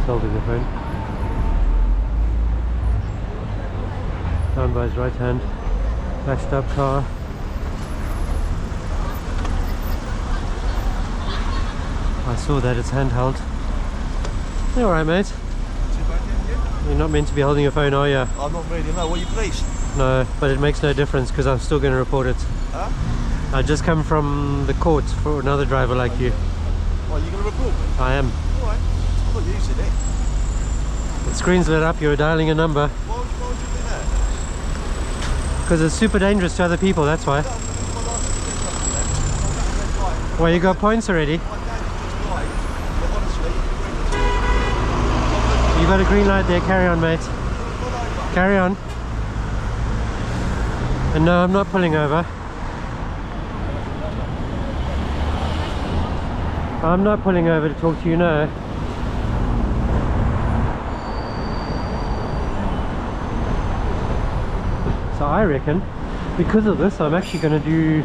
holding the phone. Down by his right hand. Bashed up car. I saw that it's handheld. You alright, mate? You're not meant to be holding your phone, are you? I'm not really, no. What are you, police? No, but it makes no difference because I'm still going to report it. Huh? I just come from the court for another driver like you. Well, you going to report me? I am. Alright. I'm not using it. The screen's lit up, you're dialing a number. Why would you do that? Because it's super dangerous to other people, that's why. Well, you got points already. You got a green light there, carry on, mate. Carry on. And no, I'm not pulling over. I'm not pulling over to talk to you, no. So I reckon, because of this, I'm actually going to do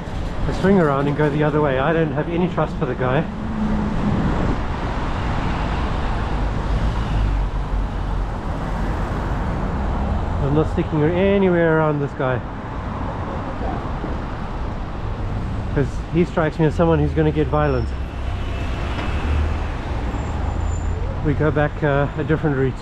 a swing around and go the other way. I don't have any trust for the guy. I'm not sticking anywhere around this guy. Because he strikes me as someone who's going to get violent. We go back a different route.